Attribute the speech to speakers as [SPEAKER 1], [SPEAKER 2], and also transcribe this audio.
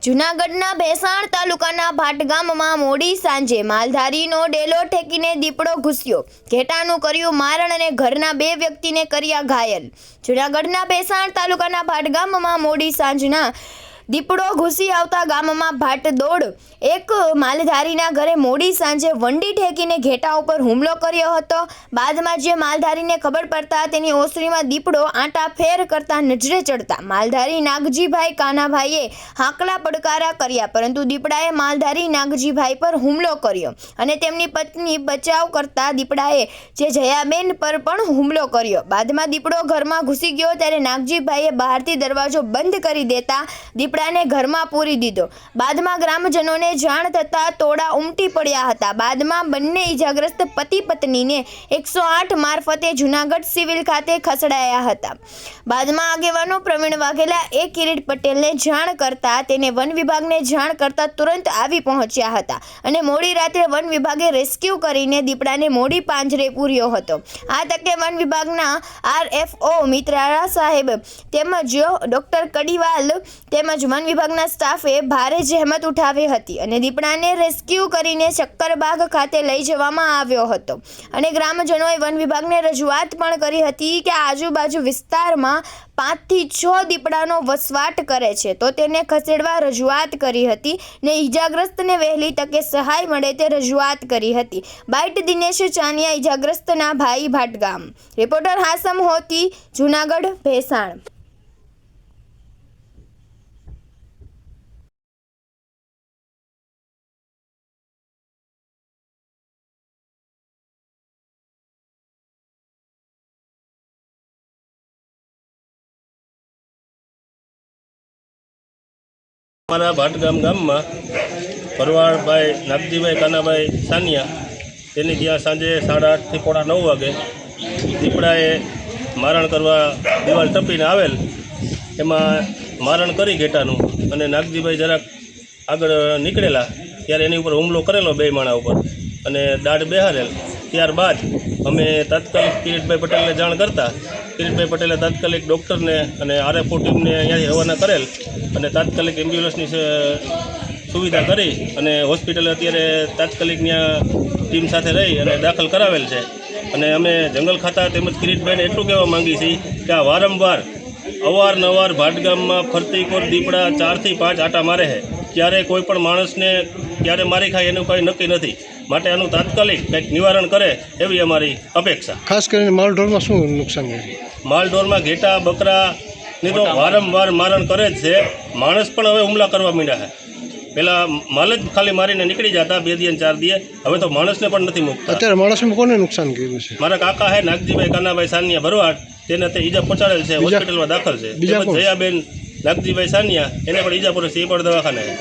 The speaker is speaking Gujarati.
[SPEAKER 1] જૂનાગઢના ભેસાણ તાલુકાના ભાટ ગામમાં મોડી સાંજે માલધારીનો ડેલો ઠેકીને દીપડો ઘૂસ્યો, ઘેટાનું કર્યું મારણ અને ઘરના 2 વ્યક્તિને કર્યા ઘાયલ। જૂનાગઢના ભેસાણ તાલુકાના ભાટ ગામમાં મોડી સાંજના દીપડો ઘૂસી આવતા ગામમાં ભાટદોડ એક માલધારીના ઘરે મોડી સાંજે વંડી ઠેકીને ઘેટા ઉપર હુમલો કર્યો હતો। બાદમાં જે માલધારીને ખબર પડતા તેની ઓસરીમાં દીપડો આંટા ફેર કરતા નજરે ચડતા માલધારી નાગજીભાઈ કાનાભાઈએ હાકલા પડકારા કર્યા, પરંતુ દીપડાએ માલધારી નાગજીભાઈ પર હુમલો કર્યો અને તેમની પત્ની બચાવ કરતા દીપડાએ જે જયાબેન પર પણ હુમલો કર્યો। બાદમાં દીપડો ઘરમાં ઘૂસી ગયો ત્યારે નાગજીભાઈએ બહારથી દરવાજો બંધ કરી દેતા દીપડાને ઘરમાં પૂરી દીધો। બાદમાં ગ્રામજનોને જાણ થતા તોડા ઉમટી પડ્યા હતા। બાદમાં બંને ઈજાગ્રસ્ત પતિ પત્નીને 108 મારફતે જૂનાગઢ સિવિલ ખાતે ખસેડાયા હતા। બાદમાં આગેવાનો પ્રવીણ વાઘેલા એ કિરીટ પટેલને જાણ કરતા તેને વન વિભાગને જાણ કરતા તુરંત આવી પહોંચ્યા હતા અને મોડી રાત્રે વન વિભાગે રેસ્ક્યુ કરીને દીપડાને મોડી પાંજરે પૂર્યો હતો। આ તકે વન વિભાગના RFO મિત્રારા સાહેબ તેમજ ડોક્ટર કડીવાલ તેમજ વન વિભાગના સ્ટાફે ભારે જહેમત ઉઠાવી હતી અને દીપડાને રેસ્ક્યુ કરીને શક્કરબાગ ખાતે લઈ જવામાં આવ્યો હતો અને ગ્રામજનોએ વન વિભાગને રજૂઆત પણ કરી હતી કે આજુબાજુ વિસ્તારમાં 5 થી 6 દીપડાનો વસવાટ કરે છે તો તેને ખસેડવા રજૂઆત કરી હતી ને ઈજાગ્રસ્તને વહેલી તકે સહાય મળે તે રજૂઆત કરી હતી। બાઇટ દિનેશ ચાનિયા, ઈજાગ્રસ્તના ભાઈ, ભાટગામ। રિપોર્ટર હાસમ હોતી, જૂનાગઢ, ભેસાણ।
[SPEAKER 2] અમારા ભાટગામ ગામમાં ભરવાડ ભાઈ નાગજીભાઈ કાનાભાઈ સાનિયા તેની ત્યાં સાંજે 8:30 થી 9:15 વાગે દીપડાએ મારણ કરવા દિવાલ ટપીને આવેલ, એમાં મારણ કરી ઘેટાનું અને નાગજીભાઈ જરાક આગળ નીકળેલા ત્યારે એની ઉપર હુમલો કરેલો 2 માણા ઉપર અને દાઢ બેહારેલ। ત્યારબાદ અમે તાત્કાલિક કિરીટભાઈ પટેલને જાણ કરતા કિરીટભાઈ પટેલે તાત્કાલિક ડૉક્ટરને અને RFO ટીમને અહીંયાથી રવાના કરેલ અને તાત્કાલિક એમ્બ્યુલન્સની સુવિધા કરી અને હોસ્પિટલે અત્યારે તાત્કાલિક ત્યાં ટીમ સાથે રહી અને દાખલ કરાવેલ છે। અને અમે જંગલ ખાતા તેમજ કિરીટભાઈને એટલું કહેવા માંગીએ છીએ કે આ વારંવાર અવારનવાર ભાટગામમાં ફરતી કોર દીપડા 4 થી 5 આટા મારે છે, ક્યારે કોઈ પણ માણસને ક્યારે મારી ખાય એનું કંઈ નક્કી નથી, માટે આનું તાત્કાલિક કંઈક નિવારણ કરે એવી અમારી અપેક્ષા।
[SPEAKER 3] ખાસ કરીને માલઢોરમાં શું નુકસાન છે?
[SPEAKER 2] માલઢોરમાં ઘેટા બકરાની તો વારંવાર મારણ કરે જ છે, માણસ પણ હવે હુમલા કરવા માંડ્યા છે। પહેલાં માલ જ ખાલી મારીને નીકળી જતા 2 દિવસ 4 દિવસ, હવે તો માણસને પણ નથી મૂકતા।
[SPEAKER 3] અત્યારે માણસમાં કોને નુકસાન કર્યું છે?
[SPEAKER 2] મારા કાકા છે નાગજીભાઈ કાનાભાઈ સાનિયા ભરવાડ, તેને તે ઈજા પહોંચાડેલ છે, હોસ્પિટલમાં દાખલ છે। જયાબેન નાગજીભાઈ સાનિયા એને પણ ઈજા પડે છે, એ પણ દવાખાને છે।